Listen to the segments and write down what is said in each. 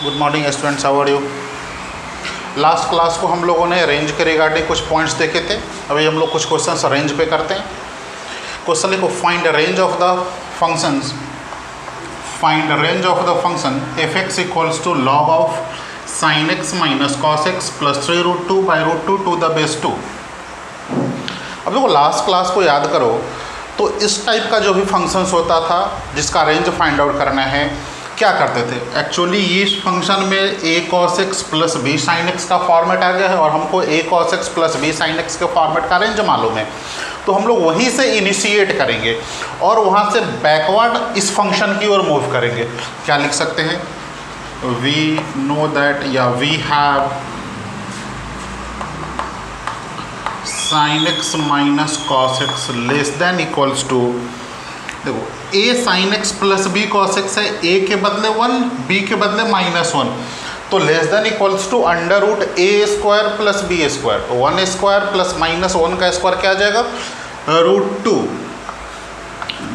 Good morning students, how are you. Last class को हम लोगों ने रेंज के रिगार्डिंग कुछ पॉइंट्स देखे थे। अभी हम लोग कुछ क्वेश्चंस रेंज पे करते हैं। क्वेश्चन लिखो, find range of the functions, find range of the function f x equals to log of sine x minus cos x plus 3√2 by √2 to the base 2। अब देखो लास्ट क्लास को याद करो तो इस टाइप का जो भी फंक्शंस होता था जिसका रेंज फाइंड आउट करना है, क्या करते थे एक्चुअली, इस फंक्शन में a cos x plus b sin x का फॉर्मेट आ गया है और हमको a cos x plus b sin x के फॉर्मेट का रेंज मालूम है, तो हम लोग वहीं से इनिशिएट करेंगे और वहाँ से बैकवर्ड इस फंक्शन की ओर मूव करेंगे। क्या लिख सकते हैं, we know that yeah we have sin x minus cos x less than equals to, देखो a sin x plus b cos x है, a के बदले 1 b के बदले -1, तो less than equals to under root a square plus b square, तो 1 square plus -1 का square क्या आ जाएगा, √2।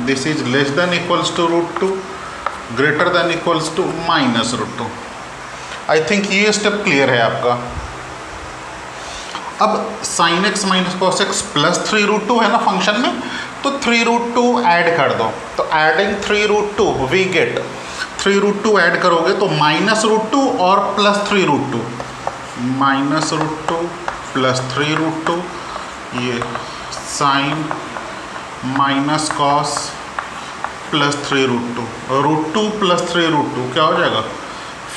This is less than equals to √2, greater than equals to -√2। I think ये स्टेप क्लियर है आपका। अब sin x minus cos x plus 3√2 है ना फंक्शन में, तो 3√2 ऐड कर दो, तो एडिंग 3√2 वी गेट 3√2 ऐड करोगे तो -√2 और प्लस 3√2, -√2 प्लस 3√2, ये sine minus cos plus 3√2, √2 plus 3√2 क्या हो जाएगा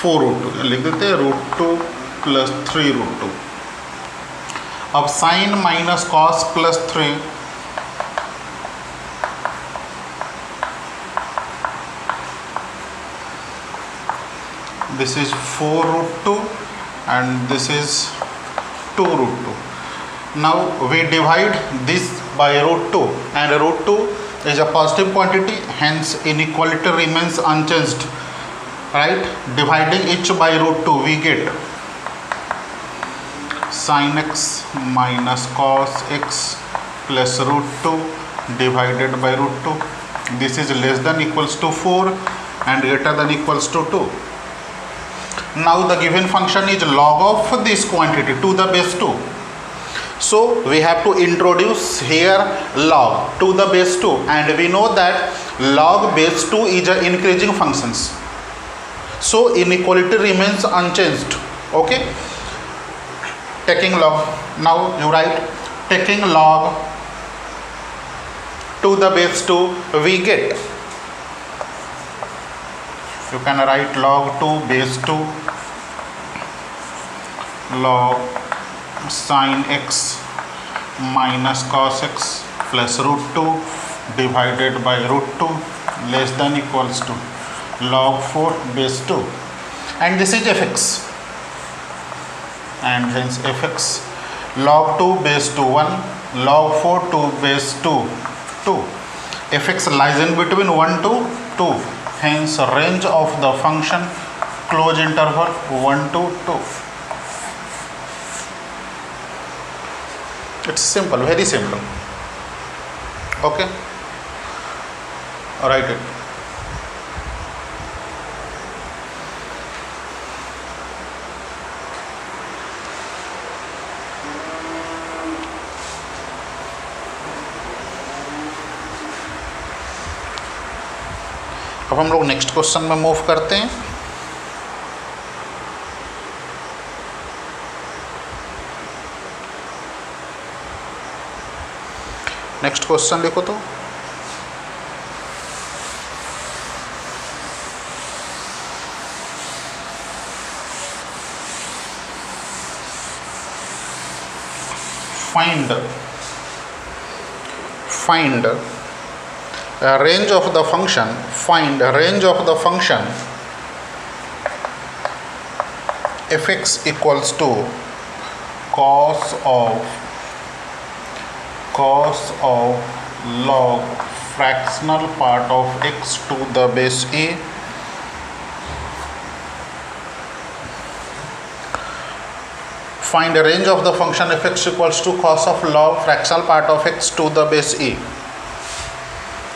4√2, लिख देते हैं √2 प्लस 3√2। अब sine minus cos plus 3, this is 4√2 and this is 2√2. Now we divide this by √2 and √2 is a positive quantity, hence inequality remains unchanged, right? Dividing each by √2 we get sin x minus cos x plus √2 divided by √2. This is less than equals to 4 and greater than equals to 2. Now the given function is log of this quantity to the base 2. So we have to introduce here log to the base 2, and we know that log base 2 is a increasing functions. So inequality remains unchanged. Okay. Taking log. Now you write taking log to the base 2 we get. You can write log 2 base 2 log sin x minus cos x plus √2 divided by √2 less than equals to log 4 base 2, and this is fx, and hence fx log 2 base 2 1 log 4 2 base 2 2, fx lies in between 1 to 2, hence range of the function close interval 1 to 2. It's simple, very simple. Okay, write it. अब हम लोग next question में move करते हैं। Next question लिखो तो, find range of the function, find range of the function fx equals to cos of log fractional part of x to the base a find a range of the function fx equals to cos of log fractional part of x to the base a।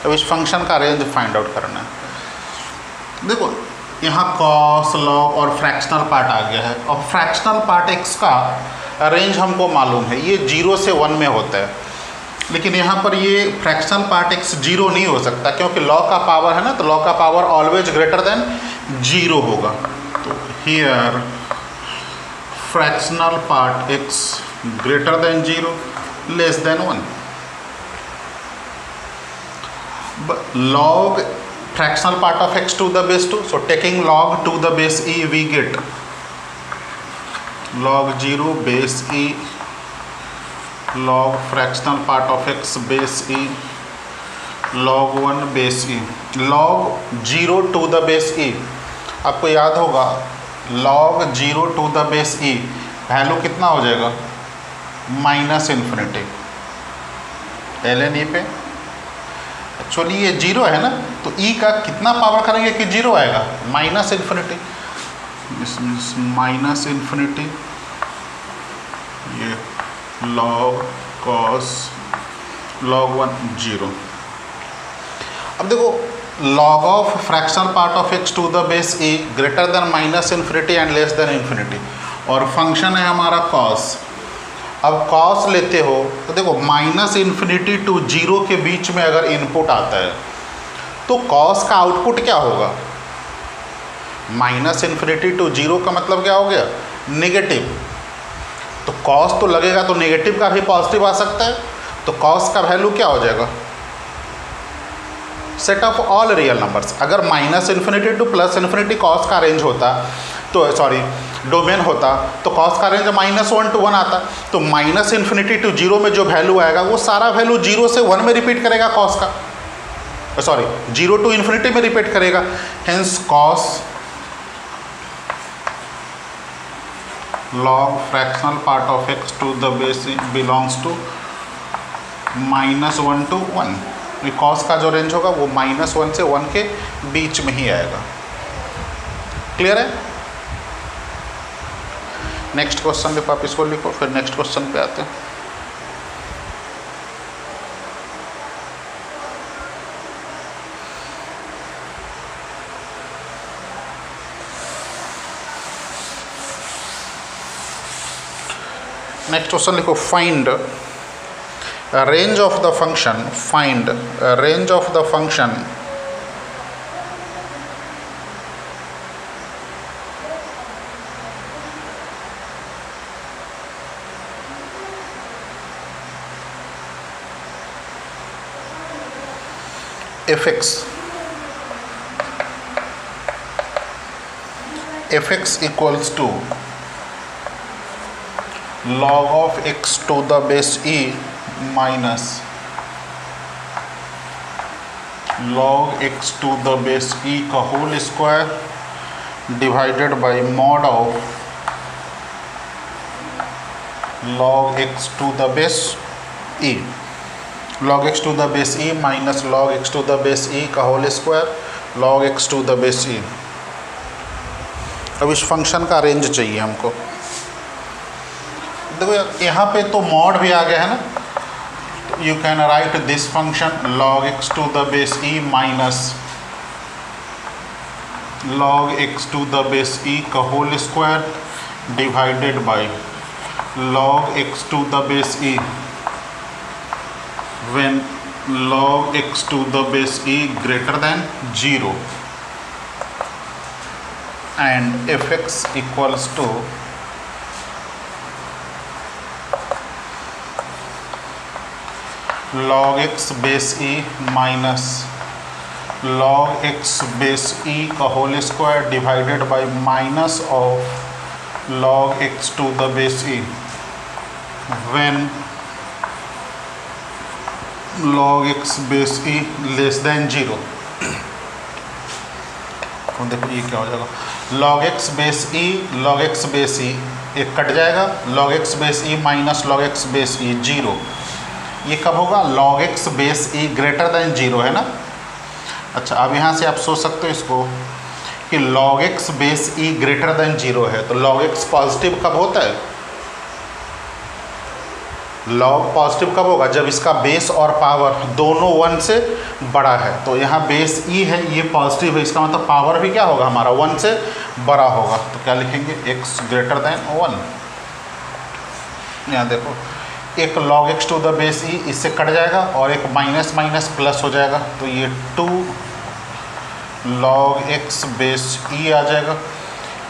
अब इस function का range find out करना है। देखो यहाँ cos log और fractional part आ गया है। और फ्रैक्शनल पार्ट x का रेंज हमको मालूम है, ये 0 से 1 में होता है, लेकिन यहाँ पर ये फ्रैक्शनल पार्ट x 0 नहीं हो सकता, क्योंकि लॉग का पावर है ना, तो लॉग का पावर ऑलवेज ग्रेटर देन 0 होगा। तो here fractional part x greater then 0 less than 1। log fractional part of x to the base 2, so taking log to the base e we get log 0 base e log fractional part of x base e log 1 base e। log 0 to the base e, आपको याद होगा log 0 to the base e value कितना हो जाएगा, minus infinity ln e पे। Actually ये 0 है ना, तो e का कितना पावर करेंगे कि 0 आएगा, माइनस इन्फिनिटी, माइनस इन्फिनिटी, ये log cos log 1 0। अब देखो log of fractional part of x to the base e greater than minus infinity and less than infinity, और फंक्शन है हमारा cos। अब cos लेते हो तो देखो माइनस इन्फिनिटी टू 0 के बीच में अगर इनपुट आता है तो cos का आउटपुट क्या होगा, माइनस इन्फिनिटी टू 0 का मतलब क्या हो गया, नेगेटिव। तो cos तो लगेगा तो नेगेटिव का भी पॉजिटिव आ सकता है, तो cos का वैल्यू क्या हो जाएगा, set of all real numbers. अगर minus infinity to plus infinity cos का रेंज होता तो सॉरी डोमेन होता तो cos का रेंज -1 to 1 आता, तो माइनस इन्फिनिटी टू 0 में जो वैल्यू आएगा वो सारा वैल्यू 0 से 1 में रिपीट करेगा cos का, सॉरी 0 to इन्फिनिटी में रिपीट करेगा। Hence cos log fractional part of x to the base belongs to -1 to 1। cos का जो रेंज होगा वो -1 से 1 के बीच में ही आएगा। क्लियर है। नेक्स्ट क्वेश्चन पे आप इसको लिखो, फिर नेक्स्ट क्वेश्चन पे आते हैं। नेक्स्ट क्वेश्चन लिखो, find range of the function, find range of the function fx equals to log of x to the base e minus log x to the base e का whole square divided by mod of log x to the base e, log x to the base e minus log x to the base e का whole square log x to the base e। अब इस function का range चाहिए हमको। देखो यहाँ पे तो मॉड भी आ गया है ना, you can write this function log x to the base e minus log x to the base e का whole square divided by log x to the base e when log x to the base e greater than 0 and fx equals to log x base e minus log x base e का whole square divided by minus of log x to the base e when log x base e less than 0। देखो ये क्या हो जाएगा, log x base e एक cut जाएगा, log x base e minus log x base e 0। ये कब होगा, log x base e greater then 0 है ना। अच्छा अब यहाँ से आप सोच सकते हो इसको कि log x base e greater then 0 है, तो log x पॉजिटिव कब होता है, लॉग पॉजिटिव कब होगा? जब इसका बेस और पावर दोनों 1 से बड़ा है। तो यहाँ बेस ई है, ये पॉजिटिव है, इसका मतलब पावर भी क्या होगा हमारा 1 से बड़ा होगा। तो क्या लिखेंगे? x greater than 1। यहाँ देखो एक log x to the base e इससे कट जाएगा और एक माइनस माइनस प्लस हो जाएगा, तो ये 2 log x बेस ई आ जाएगा।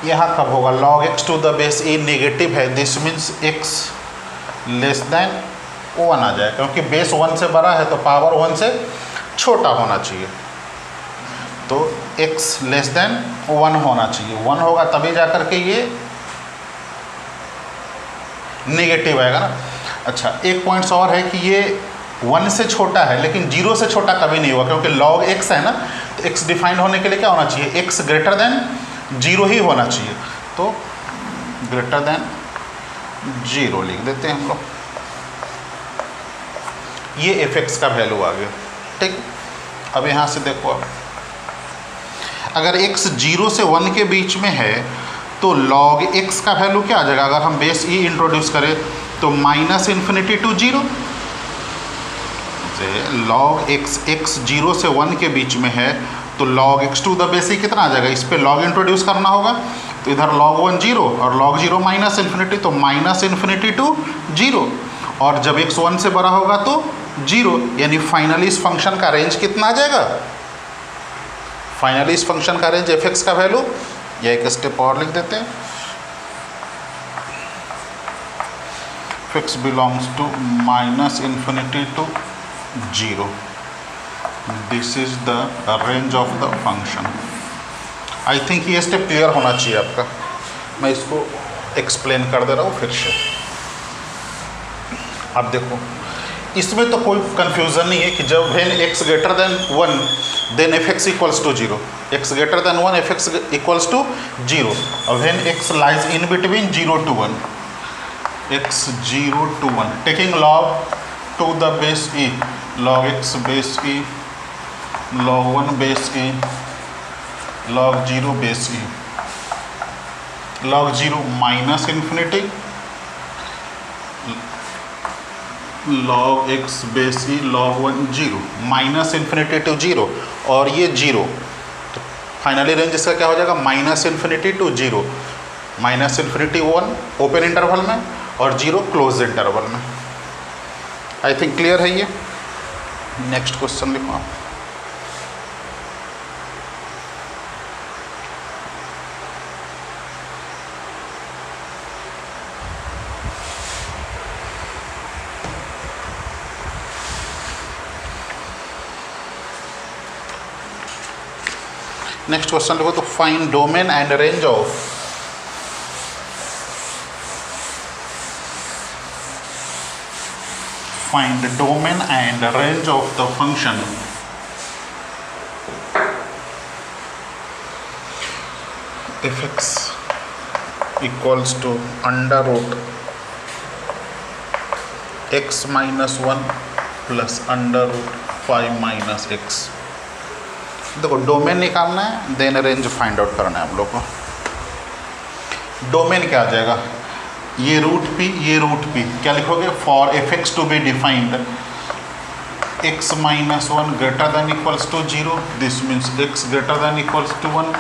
यहाँ कब होगा? log x to the base e negative है, this means x less than 1 आ जाए, क्योंकि बेस 1 से बड़ा है तो पावर 1 से छोटा होना चाहिए। तो x लेस देन 1 होना चाहिए, 1 होगा तभी जा कर के ये नेगेटिव आएगा ना। अच्छा, एक पॉइंट्स और है कि ये 1 से छोटा है लेकिन 0 से छोटा कभी नहीं होगा, क्योंकि log x है ना, तो x डिफाइंड होने के लिए क्या होना चाहिए? x ग्रेटर देन 0 ही होना चाहिए। तो ग्रेटर देन 0 लिख देते हैं हम लोग। ये f(x) का वैल्यू आ गया, ठीक। अब यहाँ से देखो, अब अगर x 0 से 1 के बीच में है तो log x का वैल्यू क्या आ जाएगा? अगर हम बेस e इंट्रोड्यूस करें तो -∞ टू 0 से log x 0 से 1 के बीच में है तो log x to the base e कितना आ जाएगा? इस पे log इंट्रोड्यूस करना होगा, तो इधर log 1 0 और log 0 -∞, तो -∞ टू 0, और जब x 1 से बड़ा होगा तो 0, यानी फाइनली इस फंक्शन का रेंज कितना आ जाएगा? फाइनली इस फंक्शन का रेंज f(x) का वैल्यू, या एक स्टेप और लिख देते हैं, f(x) belongs to -∞ to 0, this is the range of the function. I think ये स्टेप क्लियर होना चाहिए आपका, मैं इसको एक्सप्लेन कर दे रहा हूँ फिर से। अब देखो, इसमें तो कोई कंफ्यूजन नहीं है कि जब when x greater than 1 then f(x) equals to 0, x greater than 1 f(x) equals to 0, और when x lies in between 0 to 1, x 0 to 1, taking log to the base e, log x बेस e, log 1 बेस e, log 0 बेस e, log 0 -∞, log x बेस e, log 1 0, -∞ to 0, और ये 0, तो finally range इसका क्या हो जाएगा? -∞ टू 0, -∞ 1 ओपन इंटरवल में और 0 क्लोज इंटरवल में। आई थिंक क्लियर है ये। नेक्स्ट क्वेश्चन लिखो आप। नेक्स्ट क्वेश्चन लिखो, तो find domain and range of find domain and range of the function f(x) equals to under root x minus 1 plus under root 5 minus x। देखो domain निकालना है, then range find out करना है हम लोग को। डोमेन क्या आ जाएगा? ये रूट p, ये रूट p, क्या लिखोगे? For f(x) to be defined x minus 1 greater than equals to 0, this means x greater than equals to 1,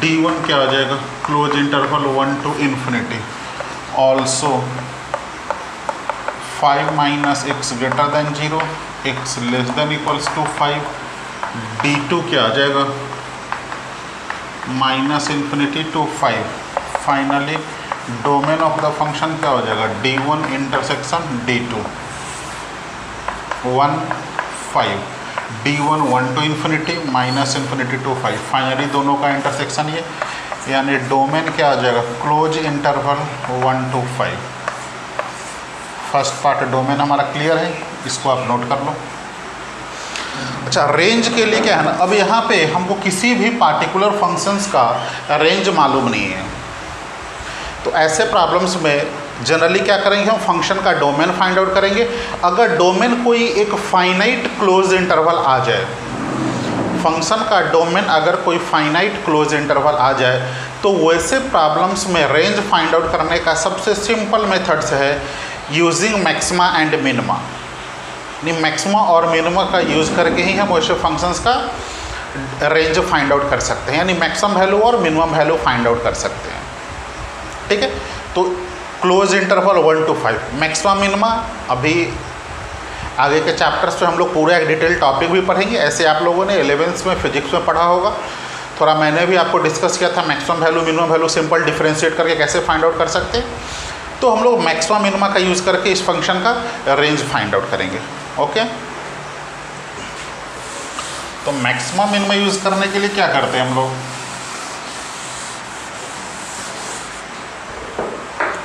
d1 क्या आ जाएगा? Close interval 1 to infinity, also 5 minus x greater than 0, x less than equals to 5, d2 क्या आ जाएगा? -∞ to 5। Finally domain of the function क्या हो जाएगा? d1 intersection d2 1 5, d1 1 to infinity, -∞ to 5, finally दोनों का इंटरसेक्शन ये, यानी डोमेन क्या आ जाएगा? Close interval 1 to 5। First part domain हमारा क्लियर है, इसको आप नोट कर लो। अच्छा, रेंज के लिए क्या है ना, अब यहाँ पे हमको किसी भी पार्टिकुलर फंक्शंस का रेंज मालूम नहीं है, तो ऐसे प्रॉब्लम्स में जनरली क्या करेंगे? हम फंक्शन का डोमेन फाइंड आउट करेंगे। अगर डोमेन कोई एक फाइनाइट क्लोज इंटरवल आ जाए, फंक्शन का डोमेन अगर कोई फाइनाइट क्लोज इंटरवल आ जाए, तो वैसे प्रॉब्लम्स में रेंज फाइंड आउट करने का सबसे सिंपल मेथड्स है यूजिंग मैक्सिमा एंड मिनिमा, नहीं मैक्सिमा और मिनिमा का यूज़ करके ही हम वैसे फंक्शंस का रेंज फाइंड आउट कर सकते हैं, यानी मैक्सिमम वैल्यू और मिनिमम वैल्यू फाइंड आउट कर सकते हैं। ठीक है, तो close interval 1 to 5 maximum minima, अभी आगे के चैप्टर्स पे हम लोग पूरा एक डिटेल टॉपिक भी पढ़ेंगे। ऐसे आप लोगों ने 11th में फिजिक्स में पढ़ा होगा, थोड़ा मैंने भी आपको डिस्कस किया था maximum value minimum value simple differentiate करके कैसे फाइंड आउट कर सकते हैं। तो हम लोग मैक्सिमम मिनिमा का यूज़ करके इस फंक्शन का रेंज फाइंड आउट करेंगे। ओके, तो मैक्सिमम मिनिमा यूज़ करने के लिए क्या करते हैं हम लोग,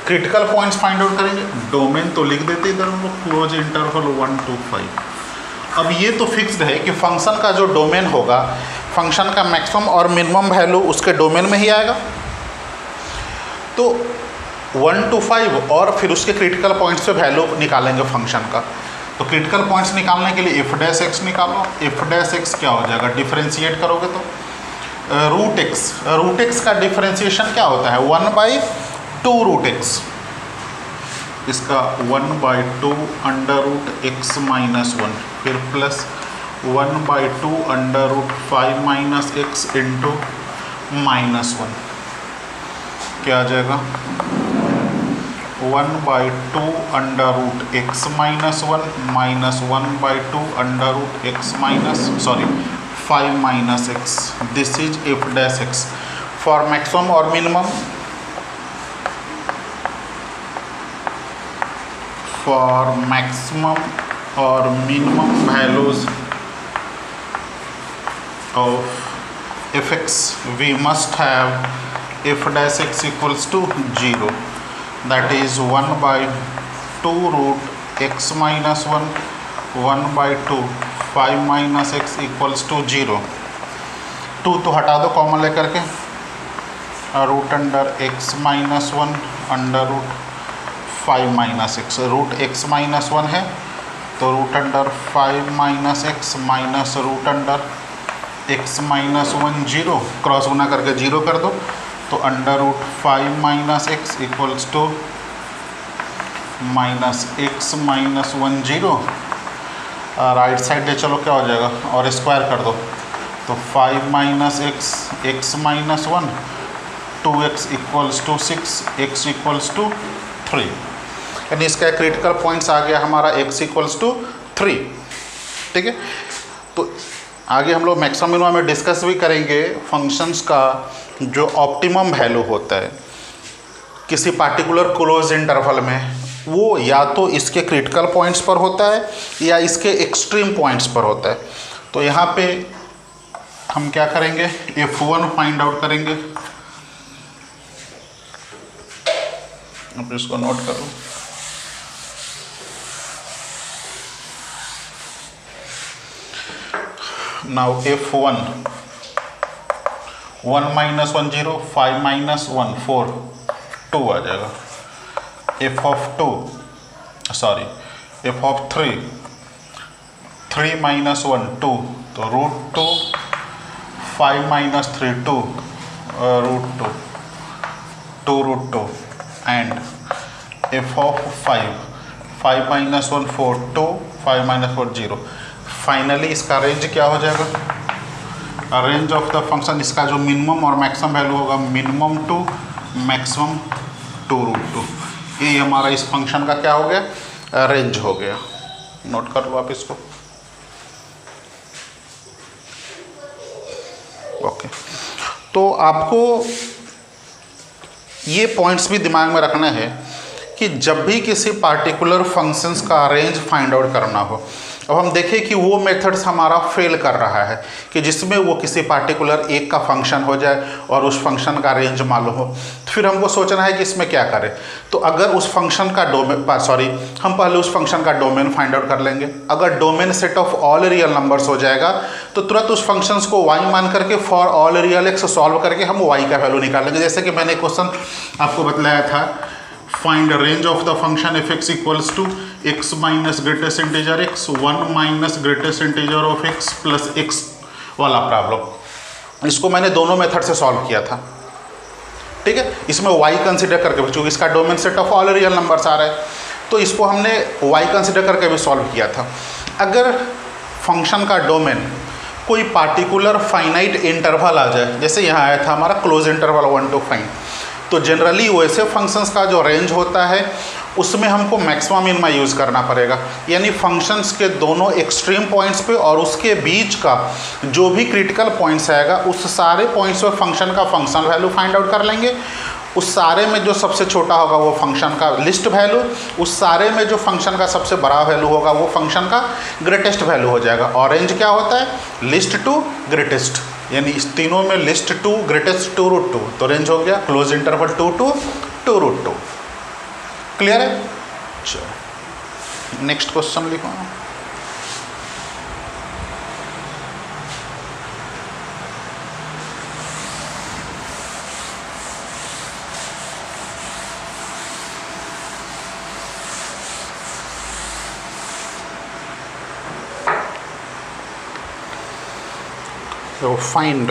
क्रिटिकल पॉइंट्स फाइंड आउट करेंगे। डोमेन तो लिख देते इधर हम लोग, क्लोज इंटरवल 1 to 5। अब ये तो फिक्स्ड है कि फंक्शन का जो डोमेन होगा, फंक्शन का मैक्सिमम और मिनिमम वैल्यू उसके डोमेन में ही आएगा। तो 1 to 5 और फिर उसके क्रिटिकल पॉइंट्स पे वैल्यू निकालेंगे फंक्शन का। तो क्रिटिकल पॉइंट्स निकालने के लिए इफ डैश एक्स निकालो। इफ डैश एक्स क्या हो जाएगा, डिफरेंशिएट करोगे तो रूट एक्स, रूट एक्स का डिफरेंशिएशन क्या होता है 1/2 रूट एक्स, इसका 1/2 अंडर रूट एक्स माइनस 1, फिर plus 1/2 under root 5 minus x into minus 1, क्या आ जाएगा 1/2 under root x minus 1 minus 1/2 under root x minus 5 minus x. This is f dash x for maximum और minimum, for maximum और minimum values of fx we must have if dash x equals to 0, that is 1/2 root x minus 1 1/2 5 minus x equals to 0। 2 तो हटा दो common लेकर के, root under x minus 1 under root 5 minus x, root x minus 1 है तो root under 5 minus x minus root under x minus 1 0, cross गुना करके 0 कर दो तो under root 5 minus x equals to minus x minus 1 0। Right side ले चलो क्या हो जाएगा और स्क्वायर कर दो तो 5 minus x x minus 1 2x equals to 6 x equals to 3, यानी इसका क्रिटिकल पॉइंट्स आ गया हमारा x इक्वल्स टू 3। ठीक है, तो आगे हम लोग मैक्सिमम मिनिमम में डिस्कस भी करेंगे फंक्शंस का जो ऑप्टिमम वैल्यू होता है किसी पार्टिकुलर क्लोज इंटरवल में, वो या तो इसके क्रिटिकल पॉइंट्स पर होता है या इसके एक्सट्रीम पॉइंट्स पर होता है। तो यहाँ पे हम क्या करेंगे, f1 फाइंड आउट करेंगे। अब इसको नोट करो, नाउ f1 1 माइनस 1 0 5 माइनस 1 4 2 आ जाएगा। f of 3 3 माइनस 1 2 तो root 2 5 minus 3 2 root 2 root 2 and f of 5 minus 1 4 2 5 minus 4 0। Finally इसका रेंज क्या हो जाएगा, रेंज ऑफ द फंक्शन, इसका जो मिनिमम और मैक्सिमम वैल्यू होगा मिनिमम टू मैक्सिमम 2 रूट 2, ये हमारा इस फंक्शन का क्या हो गया, रेंज हो गया। नोट कर लो आप इसको। ओके, तो आपको ये पॉइंट्स भी दिमाग में रखना है कि जब भी किसी पार्टिकुलर फंक्शंस का रेंज फाइंड आउट करना हो, अब हम देखें कि वो मेथड्स हमारा फेल कर रहा है कि जिसमें वो किसी पार्टिकुलर एक का फंक्शन हो जाए और उस फंक्शन का रेंज मालूम हो, तो फिर हमको सोचना है कि इसमें क्या करें। तो अगर उस फंक्शन का हम पहले उस फंक्शन का डोमेन फाइंड आउट कर लेंगे। अगर domain set of all real numbers हो जाएगा तो तुरंत उस फंक्शंस को y मान करके for all real x solve करके हम y का वैल्यू निकालेंगे। जैसे कि मैंने क्वेश्चन आपको बतलाया था, find range of the function f x equals to x minus greatest integer x 1 minus greatest integer of x plus x वाला प्रॉब्लम। इसको मैंने दोनों मेथड से सॉल्व किया था। ठीक है, इसमें y कंसिडर करके, क्योंकि इसका domain set of all real numbers आ रहा है, तो इसको हमने y कंसिडर करके भी सॉल्व किया था। अगर फंक्शन का डोमेन कोई पार्टिकुलर फाइनाइट इंटरवल आ जाए, जैसे यहाँ आया था हमारा क्लोज इंटरवल 1 to 5, तो जनरली वैसे फंक्शंस का जो रेंज होता है उसमें हमको मैक्सिमम मिनिमा यूज़ करना पड़ेगा, यानी फंक्शंस के दोनों एक्सट्रीम पॉइंट्स पे और उसके बीच का जो भी क्रिटिकल पॉइंट्स आएगा उस सारे पॉइंट्स पे फंक्शन का फंक्शन वैल्यू फाइंड आउट कर लेंगे। उस सारे में जो सबसे छोटा होगा वो फंक्शन का लिस्ट वैल्यू, उस सारे में जो फंक्शन का सबसे बड़ा वैल्यू होगा वो फंक्शन का ग्रेटेस्ट वैल्यू हो जाएगा। और रेंज क्या होता है? लिस्ट टू ग्रेटेस्ट, यानी इस तीनों में लिस्ट टू ग्रेटेस्ट 2√2, तो रेंज हो गया क्लोज इंटरवल 2 to 2√2। क्लियर है? चलो नेक्स्ट क्वेश्चन लिखो। So find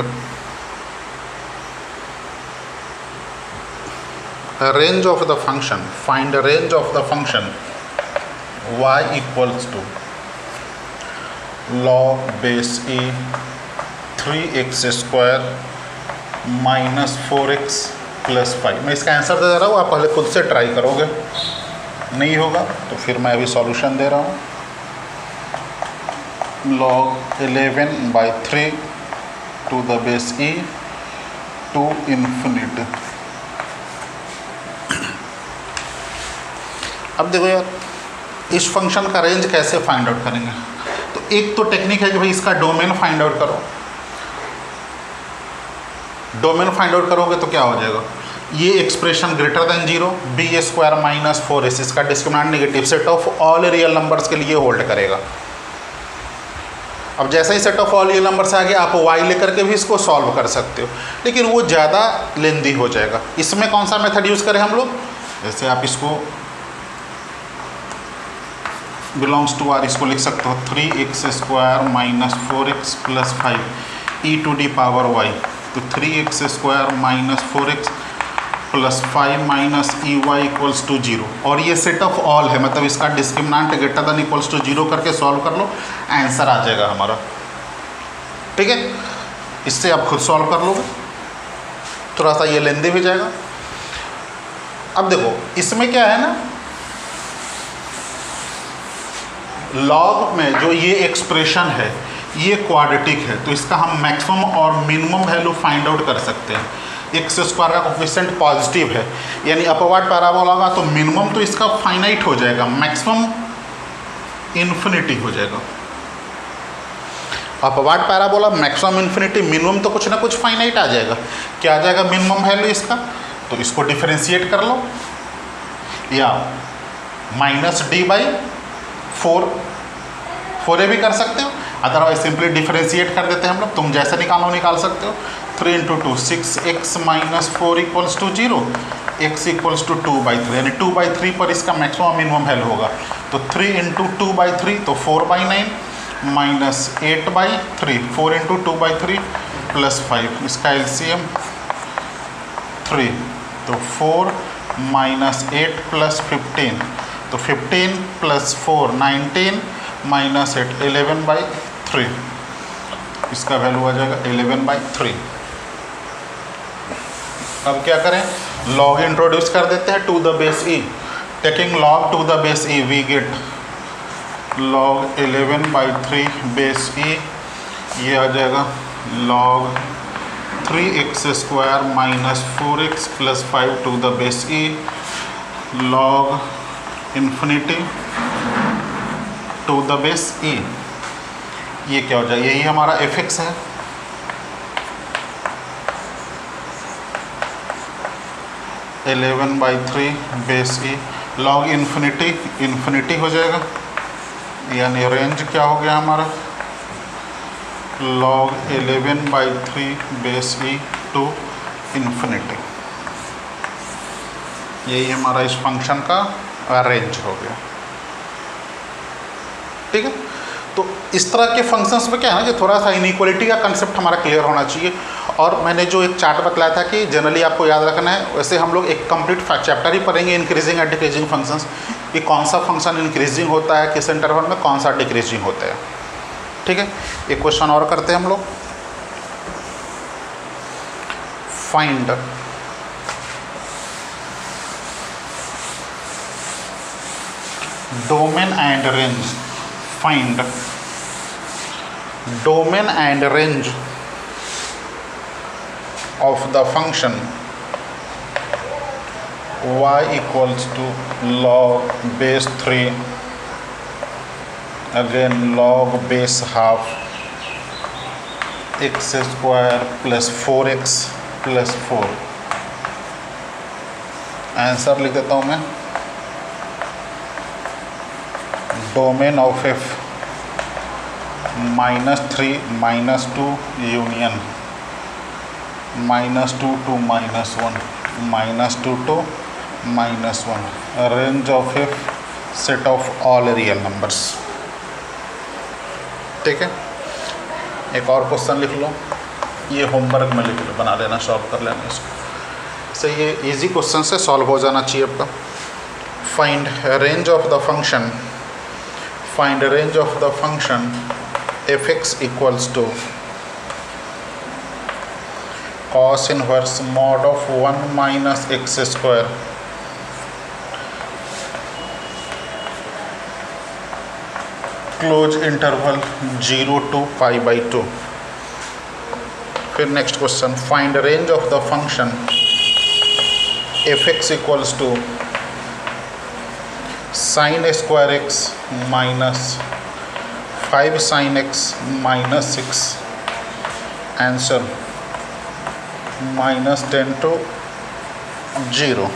a range of the function. Find a range of the function y equals to log base e 3x square minus 4x plus 5। मैं इसका answer दे रहा हूँ, आप पहले खुद से ट्राई करोगे, नहीं होगा तो फिर मैं अभी सॉल्यूशन दे रहा हूँ। log 11/3 to the base e to infinity। अब देखो यार, इस फंक्शन का रेंज कैसे फाइंड आउट करेंगे? तो एक तो टेक्निक है कि भाई इसका डोमेन फाइंड आउट करो। डोमेन फाइंड आउट करोगे तो क्या हो जाएगा? ये expression greater than 0 b² minus 4ac, इसका discriminant negative set of all real numbers के लिए होल्ड करेगा। अब जैसा ही set of all real numbers आ गया, आप y लेकर के भी इसको सॉल्व कर सकते हो, लेकिन वो ज़्यादा लेंदी हो जाएगा। इसमें कौन सा मेथड यूज़ करें हम लोग? जैसे आप इसको बिलोंग्स टू r इसको लिख सकते हो 3x² minus 4x plus 5 e to the power y, तो 3x² minus 4x plus 5 minus e y equals to 0। और ये सेट ऑफ ऑल है, मतलब इसका discriminant greater than equals to 0 करके सॉल्व कर लो, आंसर आ जाएगा हमारा। ठीक है, इससे आप खुद सॉल्व कर लोगे, थोड़ा सा ये लेंदी भी जाएगा। अब देखो इसमें क्या है ना, लॉग में जो ये एक्सप्रेशन है ये क्वाड्रेटिक है, तो इसका हम मैक्सिमम और मिनिमम वैल्यू फाइंड आउट कर सकते हैं। x² का कोफिशिएंट पॉजिटिव है, यानी अपवर्ड पैराबोला होगा तो मिनिमम तो इसका फाइनाइट हो जाएगा, मैक्सिमम इन्फिनिटी हो जाएगा। Upward parabola maximum infinity, minimum तो कुछ ना कुछ फाइनाइट आ जाएगा। क्या आ जाएगा मिनिमम वैल्यू इसका? तो इसको डिफरेंशिएट कर लो, या -d/4 भी कर सकते हो, अदरवाइज सिंपली डिफरेंशिएट कर देते हैं हम लोग। तुम जैसे निकाल सकते हो। 3 × 2 6x minus 4 equals to 0, x equals to 2/3, यानी 2/3 पर इसका मैक्सिमम मिनिमम वैल्यू होगा। तो 3 × 2/3 तो 4/9 माइनस 8/3, 4 × 2/3 प्लस 5, इसका एलसीएम 3, तो 4 माइनस 8 प्लस 15, तो 15 प्लस 4 19 माइनस 8 11/3, इसका वैल्यू आ जाएगा 11/3। अब क्या करें, लॉग इंट्रोड्यूस कर देते हैं to the base e. Taking log to the base e we get log 11/3 base e, ये आ जाएगा log 3x² minus 4x plus 5 to the base e log infinity to the base e. ये क्या हो जाएगा, यही हमारा fx है। (11/3 बेस ई log इन्फिनिटी हो जाएगा, यानी रेंज क्या हो गया हमारा log 11/3 base e to infinity. यही हमारा इस फंक्शन का रेंज हो गया। ठीक है, तो इस तरह के फंक्शंस में क्या है ना कि थोड़ा सा इनइक्वालिटी का कंसेप्ट हमारा क्लियर होना चाहिए। और मैंने जो एक चार्ट बतलाया था कि जनरली आपको याद रखना है, वैसे हम लोग एक कंप्लीट चैप्टर ही पढ़ेंगे इंक्रीजिंग एंड डिक्रीजिंग फंक्शंस। कि कौन सा फंक्शन इंक्रीजिंग होता है किस इंटरवल में, कौन सा डिक्रीजिंग होता है। ठीक है, एक क्वेश्चन और करते हैं हम लोग। Find domain and range, find domain and range of the function y equals to log base 3 again log base half x square plus 4x plus 4। Answer लिख देता हूँ मैं, domain of f -3 -2 union -2 to -1 -2 to -1 range of f set of all real numbers. ठीक है, एक और question लिख लो, ये होमवर्क में लिख लो, बना लेना, सॉल्व कर लेना इसको। से ये इजी क्वेश्चन से सॉल्व हो जाना चाहिए आपका। Find range of the function, find range of the function f(x) equals to cos inverse mod of 1 minus x square close interval 0 to π/2। फिर next question, find range of the function f(x) equals to sin square x minus 5 sin x minus 6। Answer -10 to 0।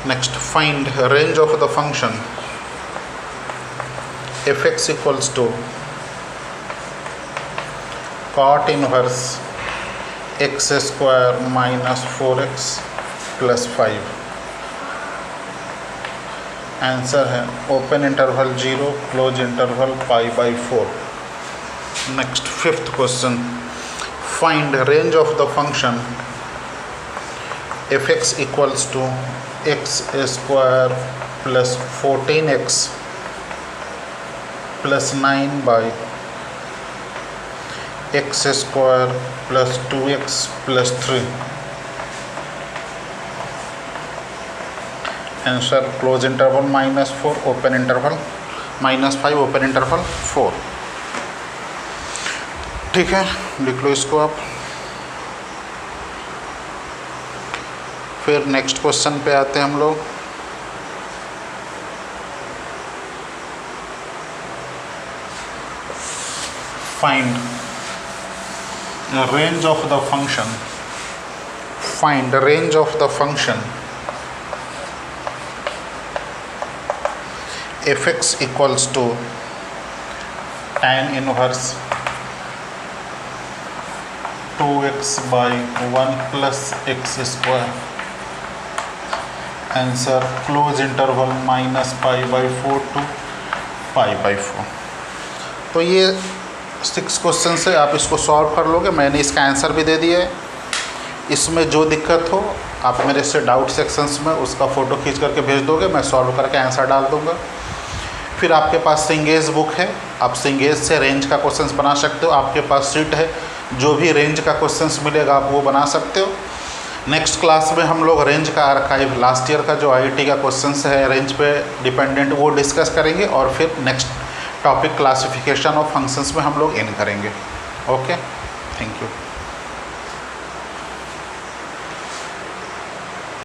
Next, find range of the function f(x) equals to cot inverse x square minus 4x plus 5। Answer है open interval 0 close interval π/4। Next, fifth question, find range of the function f(x) equals to x square plus 14x plus 9 x square plus 2x plus 3। Answer close interval -4 open interval -5 open interval 4। ठीक है, लिख लो इसको आप। फिर next question पे आते हैं हम लोग। Find range of the function, find range of the function f(x) equals to tan inverse 2x/1 plus x square. Answer close interval -π/4 to π/4। तो ये 6 क्वेश्चन से आप इसको सॉल्व कर लोगे। मैंने इसका आंसर भी दे दिया है। इसमें जो दिक्कत हो आप मेरे से डाउट सेक्शंस में उसका फ़ोटो खींच करके भेज दोगे, मैं सॉल्व करके आंसर डाल दूँगा। फिर आपके पास सिंगेज बुक है, आप सिंगेज से रेंज का क्वेश्चंस बना सकते हो। आपके पास सीट है, जो भी रेंज का क्वेश्चंस मिलेगा आप वो बना सकते हो। नेक्स्ट क्लास में हम लोग रेंज का आर्काइव लास्ट ईयर का जो IIT का क्वेश्चंस है रेंज पे डिपेंडेंट वो डिस्कस करेंगे, और फिर next topic classification of functions में हम लोग इन करेंगे। Okay, thank you.